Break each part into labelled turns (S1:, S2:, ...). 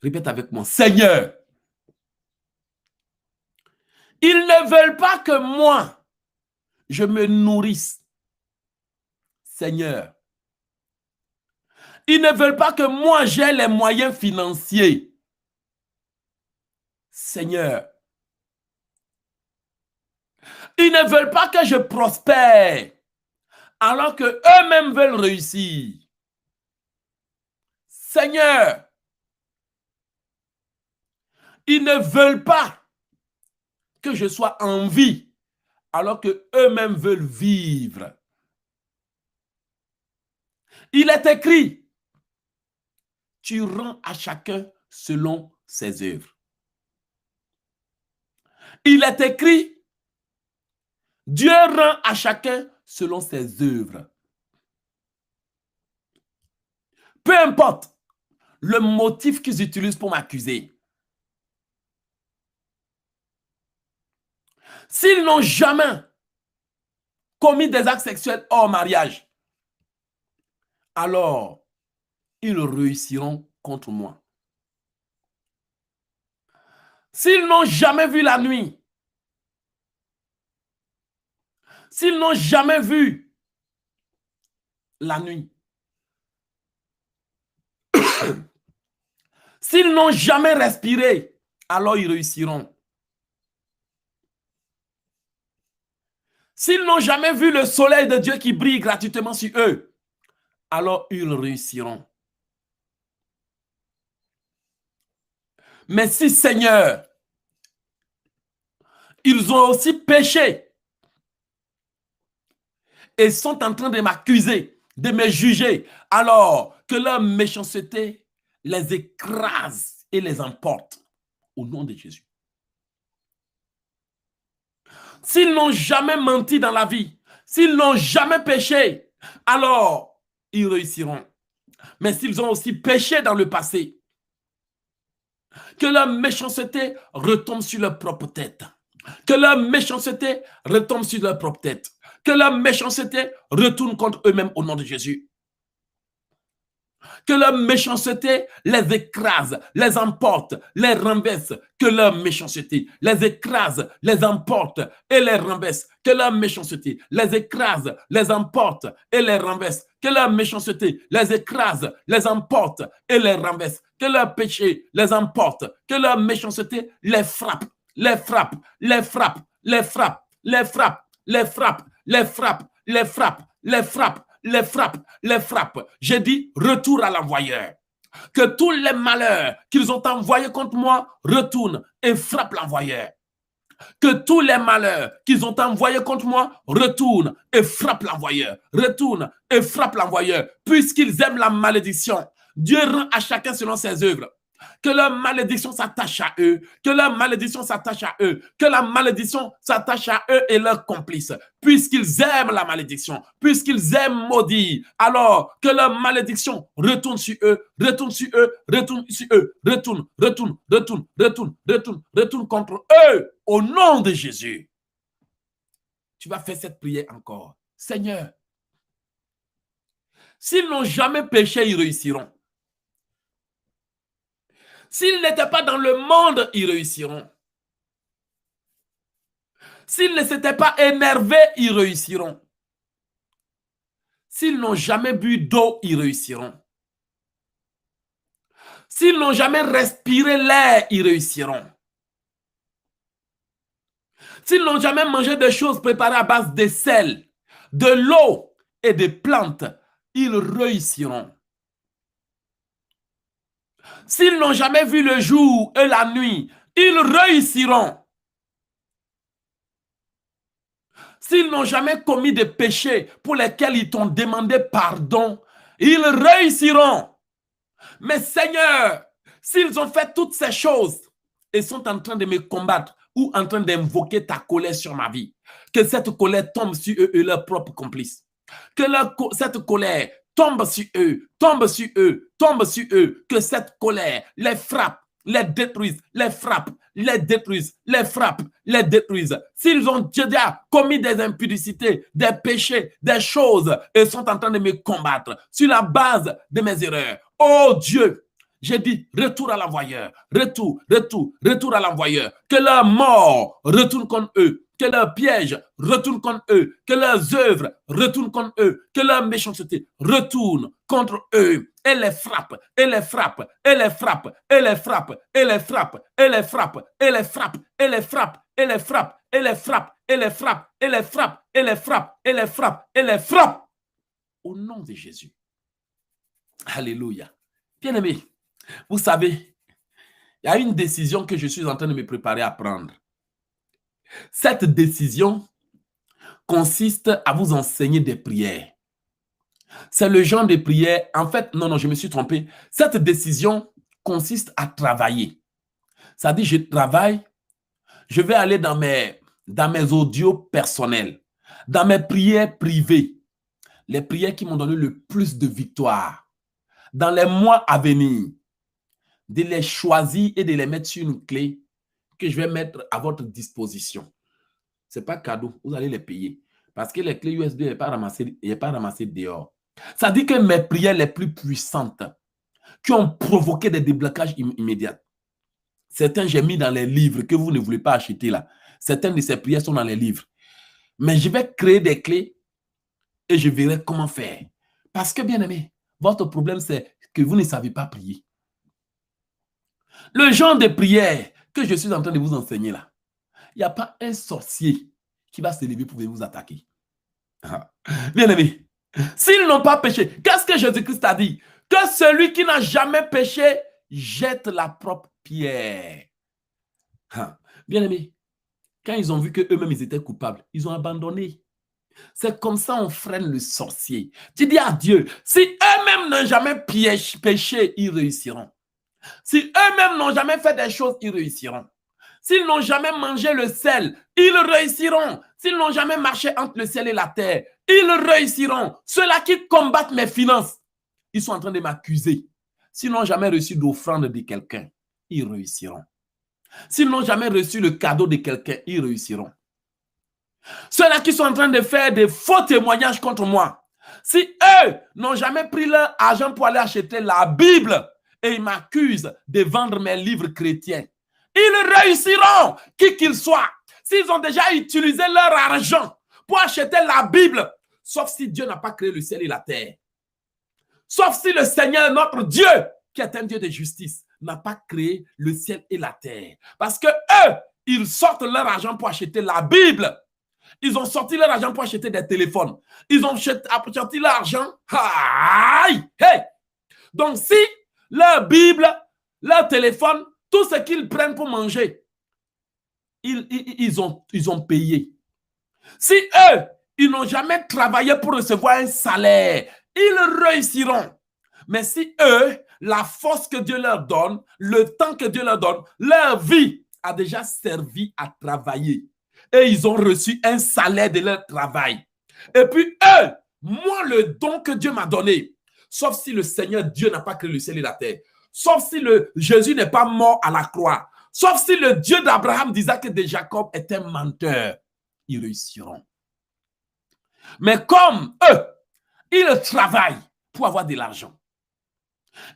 S1: Répète avec moi. Seigneur, ils ne veulent pas que moi, je me nourrisse. Seigneur, ils ne veulent pas que moi, j'aie les moyens financiers. Seigneur, ils ne veulent pas que je prospère, alors qu'eux-mêmes veulent réussir. Seigneur, ils ne veulent pas que je sois en vie, alors qu'eux-mêmes veulent vivre. Il est écrit, tu rends à chacun selon ses œuvres. Il est écrit, Dieu rend à chacun selon ses œuvres. Peu importe le motif qu'ils utilisent pour m'accuser. S'ils n'ont jamais commis des actes sexuels hors mariage, alors ils réussiront contre moi. S'ils n'ont jamais vu la nuit, s'ils n'ont jamais vu la nuit, s'ils n'ont jamais respiré, alors ils réussiront. S'ils n'ont jamais vu le soleil de Dieu qui brille gratuitement sur eux, alors ils réussiront. Mais si, Seigneur, ils ont aussi péché et sont en train de m'accuser, de me juger, alors que leur méchanceté les écrase et les emporte au nom de Jésus. S'ils n'ont jamais menti dans la vie, s'ils n'ont jamais péché, alors ils réussiront. Mais s'ils ont aussi péché dans le passé, que leur méchanceté retombe sur leur propre tête. Que leur méchanceté retombe sur leur propre tête. Que leur méchanceté retourne contre eux-mêmes au nom de Jésus. Que leur méchanceté les écrase, les emporte, les renverse. Que leur méchanceté les écrase, les emporte et les renverse. Que leur méchanceté les écrase, les emporte et les renverse. Que leur méchanceté les écrase, les emporte et les renverse. Que leur péché les emporte. Que leur méchanceté les frappe, les frappe, les frappe, les frappe, les frappe, les frappe, les frappe, les frappe, les frappe, les frappe, les frappe. J'ai dit retour à l'envoyeur. Que tous les malheurs qu'ils ont envoyés contre moi retournent et frappent l'envoyeur. Que tous les malheurs qu'ils ont envoyés contre moi retournent et frappent l'envoyeur. Retournent et frappent l'envoyeur. Puisqu'ils aiment la malédiction, Dieu rend à chacun selon ses œuvres. Que leur malédiction s'attache à eux, que leur malédiction s'attache à eux, que la malédiction s'attache à eux et leurs complices, puisqu'ils aiment la malédiction, puisqu'ils aiment maudire, alors que leur malédiction retourne sur eux, retourne sur eux, retourne sur eux, retourne, retourne, retourne, retourne, retourne, retourne contre eux, au nom de Jésus. Tu vas faire cette prière encore. Seigneur, s'ils n'ont jamais péché, ils réussiront. S'ils n'étaient pas dans le monde, ils réussiront. S'ils ne s'étaient pas énervés, ils réussiront. S'ils n'ont jamais bu d'eau, ils réussiront. S'ils n'ont jamais respiré l'air, ils réussiront. S'ils n'ont jamais mangé des choses préparées à base de sel, de l'eau et des plantes, ils réussiront. S'ils n'ont jamais vu le jour et la nuit, ils réussiront. S'ils n'ont jamais commis de péchés pour lesquels ils t'ont demandé pardon, ils réussiront. Mais Seigneur, s'ils ont fait toutes ces choses et sont en train de me combattre ou en train d'invoquer ta colère sur ma vie, que cette colère tombe sur eux et leurs propres complices. Que cette colère tombe sur eux, tombe sur eux, tombe sur eux. Que cette colère les frappe, les détruise, les frappe, les détruise, les frappe, les détruise. S'ils ont déjà commis des impudicités, des péchés, des choses et sont en train de me combattre sur la base de mes erreurs, oh Dieu, J'ai dit, retour à l'envoyeur, retour à l'envoyeur. Que leur mort retourne contre eux, que leurs pièges retournent contre eux, que leurs œuvres retournent contre eux, que leur méchanceté retourne contre eux et les frappe, et les frappe, et les frappe, et les frappe, et les frappe, et les frappe, et les frappe, et les frappe, et les frappe, et les frappe, et les frappe, et les frappe, et les frappe, et les frappe, et les frappe. Au nom de Jésus. Alléluia. Bien-aimés, vous savez, il y a une décision que je suis en train de me préparer à prendre. Cette décision consiste à vous enseigner des prières. C'est le genre de prière, en fait, non, je me suis trompé. Cette décision consiste à travailler. Ça dit, je travaille, je vais aller dans mes audios personnels, dans mes prières privées, les prières qui m'ont donné le plus de victoire. Dans les mois à venir, de les choisir et de les mettre sur une clé que je vais mettre à votre disposition. Ce n'est pas cadeau, vous allez les payer. Parce que les clés USB n'est pas ramassées dehors. Ça dit que mes prières les plus puissantes qui ont provoqué des déblocages immédiats. Certains, j'ai mis dans les livres que vous ne voulez pas acheter là. Certaines de ces prières sont dans les livres. Mais je vais créer des clés et je verrai comment faire. Parce que, bien aimé, votre problème, c'est que vous ne savez pas prier. Le genre de prière que je suis en train de vous enseigner là, il n'y a pas un sorcier qui va se lever pour vous attaquer. Bien aimé, s'ils n'ont pas péché, qu'est-ce que Jésus-Christ a dit? Que celui qui n'a jamais péché jette la propre pierre. Bien aimé, quand ils ont vu qu'eux-mêmes ils étaient coupables, ils ont abandonné. C'est comme ça on freine le sorcier. Tu dis à Dieu, si eux-mêmes n'ont jamais péché, ils réussiront. Si eux-mêmes n'ont jamais fait des choses, ils réussiront. S'ils n'ont jamais mangé le sel, ils réussiront. S'ils n'ont jamais marché entre le ciel et la terre, ils réussiront. Ceux-là qui combattent mes finances, ils sont en train de m'accuser. S'ils n'ont jamais reçu d'offrande de quelqu'un, ils réussiront. S'ils n'ont jamais reçu le cadeau de quelqu'un, ils réussiront. Ceux-là qui sont en train de faire des faux témoignages contre moi, si eux n'ont jamais pris leur argent pour aller acheter la Bible et ils m'accusent de vendre mes livres chrétiens, ils réussiront, qui qu'ils soient. S'ils ont déjà utilisé leur argent pour acheter la Bible, sauf si Dieu n'a pas créé le ciel et la terre. Sauf si le Seigneur, notre Dieu, qui est un Dieu de justice, n'a pas créé le ciel et la terre. Parce que eux, ils sortent leur argent pour acheter la Bible. Ils ont sorti leur argent pour acheter des téléphones. Ils ont sorti leur argent. Hey! Donc, si leur Bible, leur téléphone, tout ce qu'ils prennent pour manger, ils ont payé. Si eux, ils n'ont jamais travaillé pour recevoir un salaire, ils réussiront. Mais si eux, la force que Dieu leur donne, le temps que Dieu leur donne, leur vie a déjà servi à travailler. Et ils ont reçu un salaire de leur travail. Et puis eux, moi, le don que Dieu m'a donné, sauf si le Seigneur Dieu n'a pas créé le ciel et la terre, sauf si Jésus n'est pas mort à la croix, sauf si le Dieu d'Abraham, d'Isaac et de Jacob est un menteur, ils réussiront. Mais comme eux, ils travaillent pour avoir de l'argent.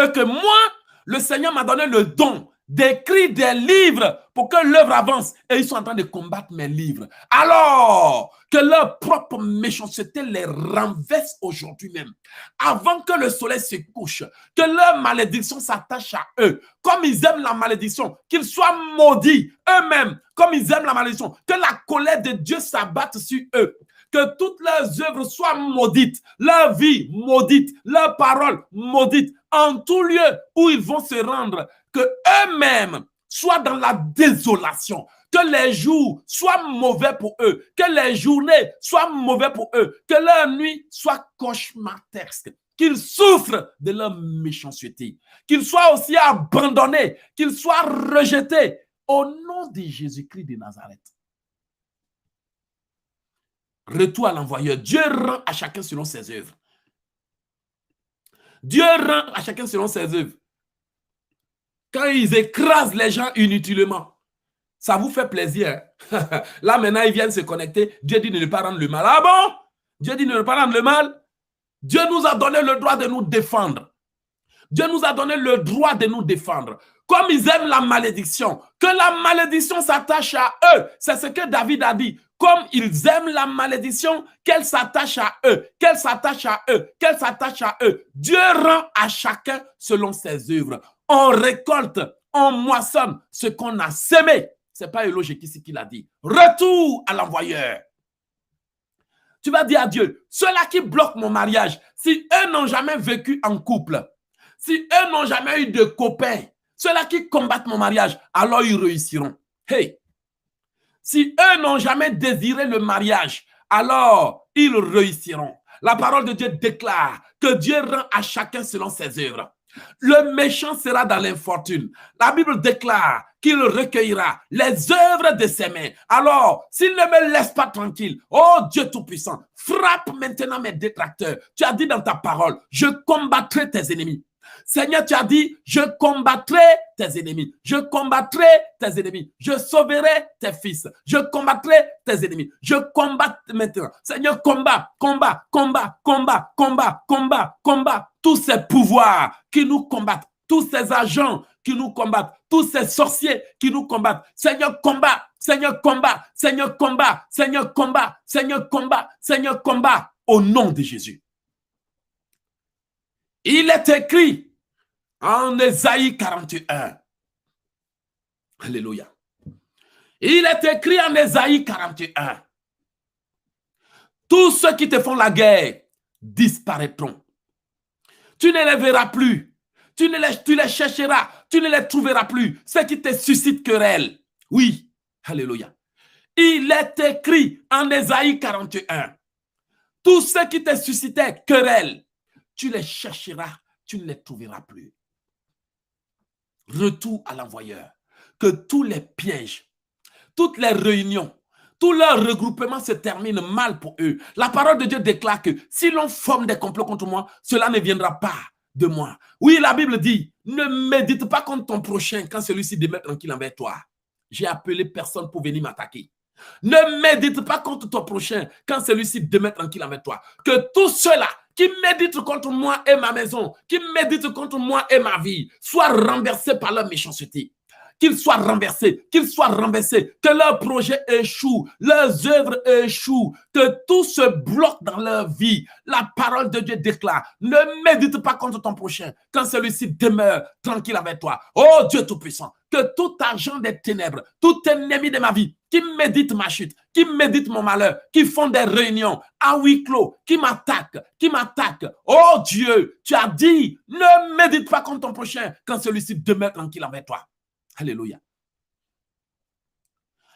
S1: Et que moi, le Seigneur m'a donné le don d'écrire des livres pour que l'œuvre avance. Et ils sont en train de combattre mes livres. Alors que leur propre méchanceté les renverse aujourd'hui même. Avant que le soleil se couche, que leur malédiction s'attache à eux. Comme ils aiment la malédiction, qu'ils soient maudits eux-mêmes. Comme ils aiment la malédiction, que la colère de Dieu s'abatte sur eux. Que toutes leurs œuvres soient maudites, leur vie maudite, leurs paroles maudites, en tout lieu où ils vont se rendre, que eux-mêmes soient dans la désolation, que les jours soient mauvais pour eux, que les journées soient mauvais pour eux, que leur nuit soit cauchemardesque, qu'ils souffrent de leur méchanceté, qu'ils soient aussi abandonnés, qu'ils soient rejetés, au nom de Jésus-Christ de Nazareth. Retour à l'envoyeur. Dieu rend à chacun selon ses œuvres. Dieu rend à chacun selon ses œuvres. Quand ils écrasent les gens inutilement, ça vous fait plaisir. Hein? Là, maintenant, ils viennent se connecter. Dieu dit de ne pas rendre le mal. Ah bon? Dieu dit de ne pas rendre le mal. Dieu nous a donné le droit de nous défendre. Dieu nous a donné le droit de nous défendre. Comme ils aiment la malédiction, que la malédiction s'attache à eux. C'est ce que David a dit. Comme ils aiment la malédiction, qu'elle s'attache à eux, qu'elle s'attache à eux, qu'elle s'attache à eux. Dieu rend à chacun selon ses œuvres. On récolte, on moissonne ce qu'on a semé. Ce n'est pas Eloge qui l'a dit. Retour à l'envoyeur. Tu vas dire à Dieu, ceux-là qui bloquent mon mariage, si eux n'ont jamais vécu en couple, si eux n'ont jamais eu de copains, ceux-là qui combattent mon mariage, alors ils réussiront. Hey! Si eux n'ont jamais désiré le mariage, alors ils réussiront. La parole de Dieu déclare que Dieu rend à chacun selon ses œuvres. Le méchant sera dans l'infortune. La Bible déclare qu'il recueillera les œuvres de ses mains. Alors, s'il ne me laisse pas tranquille, oh Dieu Tout-Puissant, frappe maintenant mes détracteurs. Tu as dit dans ta parole, je combattrai tes ennemis. Seigneur, tu as dit, je combattrai tes ennemis, je combattrai tes ennemis, je sauverai tes fils, je combattrai tes ennemis, je combatte maintenant. Seigneur, combat, combat, combat, combat, combat, combat, combat, tous ces pouvoirs qui nous combattent, tous ces agents qui nous combattent, tous ces sorciers qui nous combattent. Seigneur, combat, Seigneur, combat, Seigneur, combat, Seigneur, combat, Seigneur, combat, Seigneur, combat, au nom de Jésus. Il est écrit en Ésaïe 41. Alléluia. Il est écrit en Ésaïe 41. Tous ceux qui te font la guerre disparaîtront. Tu ne les verras plus. Tu les chercheras. Tu ne les trouveras plus. Ceux qui te suscitent querelle. Oui. Alléluia. Il est écrit en Ésaïe 41. Tous ceux qui te suscitaient querelle, tu les chercheras, tu ne les trouveras plus. Retour à l'envoyeur. Que tous les pièges, toutes les réunions, tout leur regroupement se termine mal pour eux. La parole de Dieu déclare que si l'on forme des complots contre moi, cela ne viendra pas de moi. Oui, la Bible dit, ne médite pas contre ton prochain quand celui-ci demeure tranquille envers toi. J'ai appelé personne pour venir m'attaquer. Ne médite pas contre ton prochain quand celui-ci demeure tranquille avec toi. Que tous ceux-là qui méditent contre moi et ma maison, qui méditent contre moi et ma vie, soient renversés par leur méchanceté. Qu'ils soient renversés, que leurs projets échouent, leurs œuvres échouent, que tout se bloque dans leur vie. La parole de Dieu déclare, ne médite pas contre ton prochain quand celui-ci demeure tranquille avec toi. Oh Dieu Tout-Puissant, que tout agent des ténèbres, tout ennemi de ma vie, qui médite ma chute, qui médite mon malheur, qui font des réunions à huis clos, qui m'attaquent. Oh Dieu, tu as dit, ne médite pas contre ton prochain quand celui-ci demeure tranquille avec toi. Alléluia.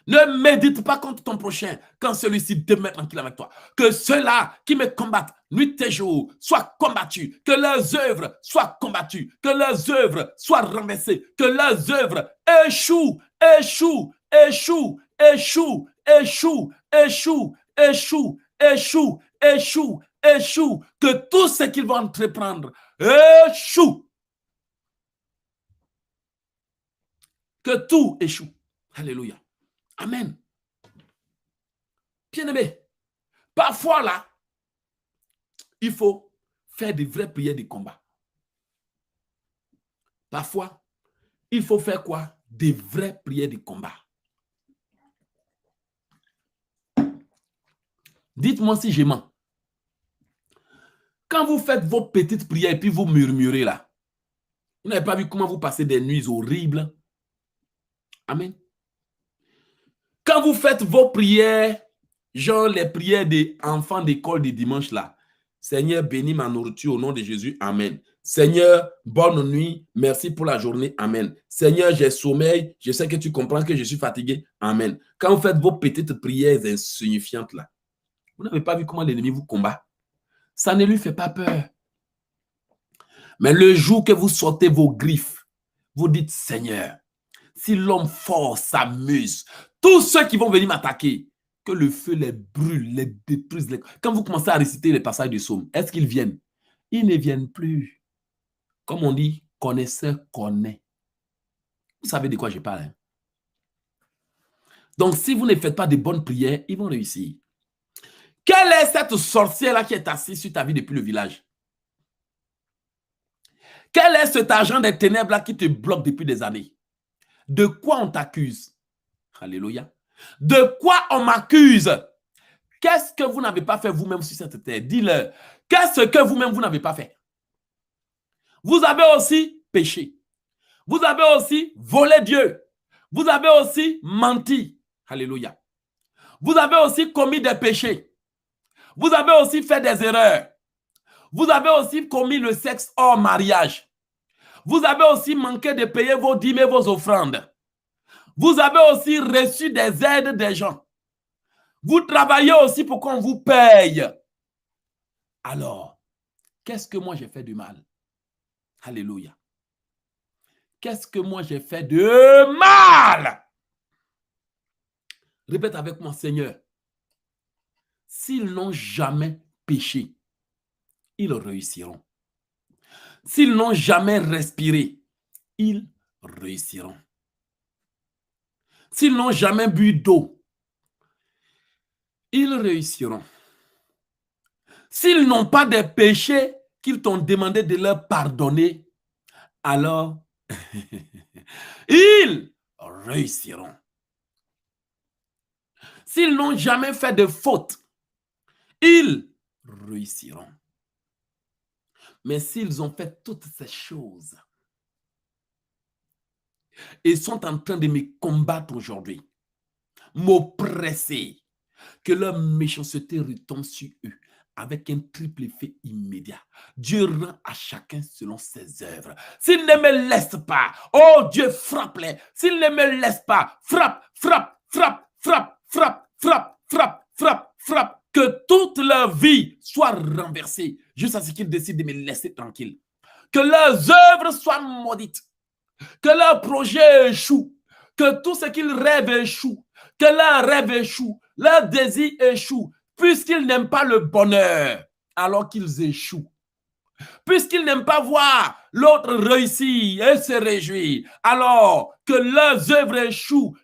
S1: Ne médite pas contre ton prochain quand celui-ci demeure tranquille avec toi. Que ceux-là qui me combattent nuit et jour soient combattus. Que leurs œuvres soient combattues. Que leurs œuvres soient renversées. Que leurs œuvres échouent, échouent, échouent, échouent, échouent, échouent, échouent, échouent, échouent, échouent. Que tout ce qu'ils vont entreprendre échoue. Que tout échoue. Alléluia. Amen. Bien-aimé, parfois là, il faut faire des vraies prières de combat. Parfois, il faut faire quoi? Des vraies prières de combat. Dites-moi si je mens. Quand vous faites vos petites prières et puis vous murmurez là, vous n'avez pas vu comment vous passez des nuits horribles? Amen. Quand vous faites vos prières, genre les prières des enfants d'école du dimanche là, Seigneur, bénis ma nourriture au nom de Jésus, amen. Seigneur, bonne nuit, merci pour la journée, amen. Seigneur, j'ai sommeil, je sais que tu comprends que je suis fatigué, amen. Quand vous faites vos petites prières insignifiantes là, vous n'avez pas vu comment l'ennemi vous combat? Ça ne lui fait pas peur. Mais le jour que vous sortez vos griffes, vous dites, Seigneur, si l'homme fort s'amuse, tous ceux qui vont venir m'attaquer, que le feu les brûle, les détruise. Quand vous commencez à réciter les passages du psaume, est-ce qu'ils viennent? Ils ne viennent plus. Comme on dit, connaisseur connaît. Vous savez de quoi je parle. Hein? Donc, si vous ne faites pas de bonnes prières, ils vont réussir. Quelle est cette sorcière-là qui est assise sur ta vie depuis le village? Quel est cet argent des ténèbres-là qui te bloque depuis des années? De quoi on t'accuse? Alléluia. De quoi on m'accuse? Qu'est-ce que vous n'avez pas fait vous-même sur cette terre? Dis-leur. Qu'est-ce que vous-même vous n'avez pas fait? Vous avez aussi péché. Vous avez aussi volé Dieu. Vous avez aussi menti. Alléluia. Vous avez aussi commis des péchés. Vous avez aussi fait des erreurs. Vous avez aussi commis le sexe hors mariage. Vous avez aussi manqué de payer vos dîmes et vos offrandes. Vous avez aussi reçu des aides des gens. Vous travaillez aussi pour qu'on vous paye. Alors, qu'est-ce que moi j'ai fait de mal? Alléluia. Qu'est-ce que moi j'ai fait de mal? Répète avec moi, Seigneur. S'ils n'ont jamais péché, ils réussiront. S'ils n'ont jamais respiré, ils réussiront. S'ils n'ont jamais bu d'eau, ils réussiront. S'ils n'ont pas des péchés qu'ils t'ont demandé de leur pardonner, alors ils réussiront. S'ils n'ont jamais fait de faute, ils réussiront. Mais s'ils ont fait toutes ces choses et sont en train de me combattre aujourd'hui, m'oppresser, que leur méchanceté retombe sur eux avec un triple effet immédiat. Dieu rend à chacun selon ses œuvres. S'il ne me laisse pas, oh Dieu, frappe-les. S'il ne me laisse pas, frappe, frappe, frappe, frappe, frappe, frappe, frappe, frappe, frappe. Que toute leur vie soit renversée jusqu'à ce qu'ils décident de me laisser tranquille. Que leurs œuvres soient maudites. Que leurs projets échouent. Que tout ce qu'ils rêvent échoue. Que leurs rêves échouent. Leurs désirs échouent. Puisqu'ils n'aiment pas le bonheur, alors qu'ils échouent. Puisqu'ils n'aiment pas voir l'autre réussir et se réjouir, alors que leurs œuvres échouent,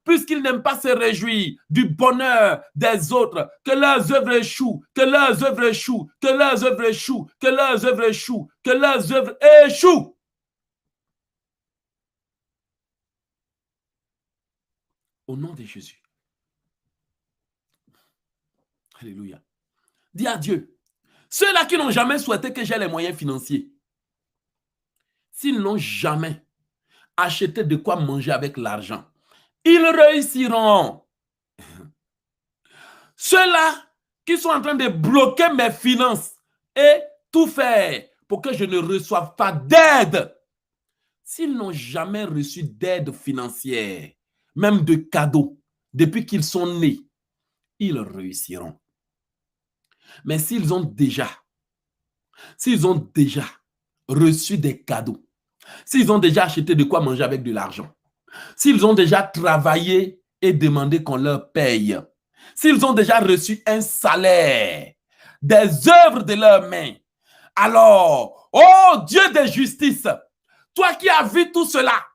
S1: puisqu'ils n'aiment pas se réjouir du bonheur des autres, que leurs œuvres échouent, que leurs œuvres échouent, que leurs œuvres échouent, que leurs œuvres échouent, que leurs œuvres échouent. Au nom de Jésus. Alléluia. Dis à Dieu. Ceux-là qui n'ont jamais souhaité que j'ai les moyens financiers, s'ils n'ont jamais acheté de quoi manger avec l'argent, ils réussiront. Ceux-là qui sont en train de bloquer mes finances et tout faire pour que je ne reçoive pas d'aide, s'ils n'ont jamais reçu d'aide financière, même de cadeaux, depuis qu'ils sont nés, ils réussiront. Mais s'ils ont déjà reçu des cadeaux, s'ils ont déjà acheté de quoi manger avec de l'argent, s'ils ont déjà travaillé et demandé qu'on leur paye, s'ils ont déjà reçu un salaire, des œuvres de leurs mains, alors, oh Dieu de justice, toi qui as vu tout cela,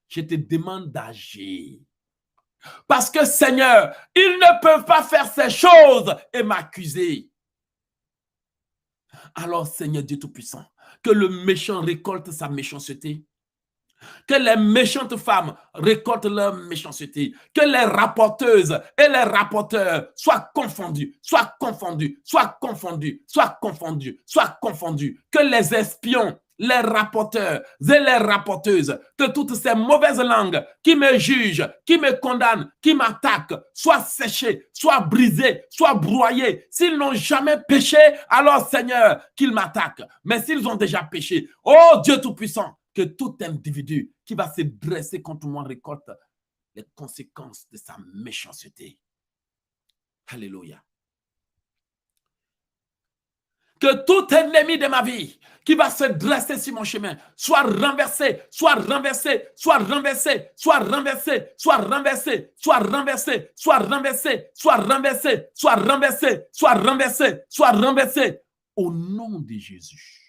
S1: je te demande d'agir. Parce que Seigneur, ils ne peuvent pas faire ces choses et m'accuser. Alors Seigneur Dieu Tout-Puissant, que le méchant récolte sa méchanceté, que les méchantes femmes récoltent leur méchanceté, que les rapporteuses et les rapporteurs soient confondus, soient confondus, soient confondus, soient confondus, soient confondus, que les espions, les rapporteurs et les rapporteuses, que toutes ces mauvaises langues qui me jugent, qui me condamnent, qui m'attaquent, soient séchées, soient brisées, soient broyées. S'ils n'ont jamais péché, alors Seigneur, qu'ils m'attaquent. Mais s'ils ont déjà péché, oh Dieu Tout-Puissant, que tout individu qui va se dresser contre moi récolte les conséquences de sa méchanceté. Alléluia. Que tout ennemi de ma vie qui va se dresser sur mon chemin soit renversé, soit renversé, soit renversé, soit renversé, soit renversé, soit renversé, soit renversé, soit renversé, soit renversé, soit renversé, soit renversé. Au nom de Jésus.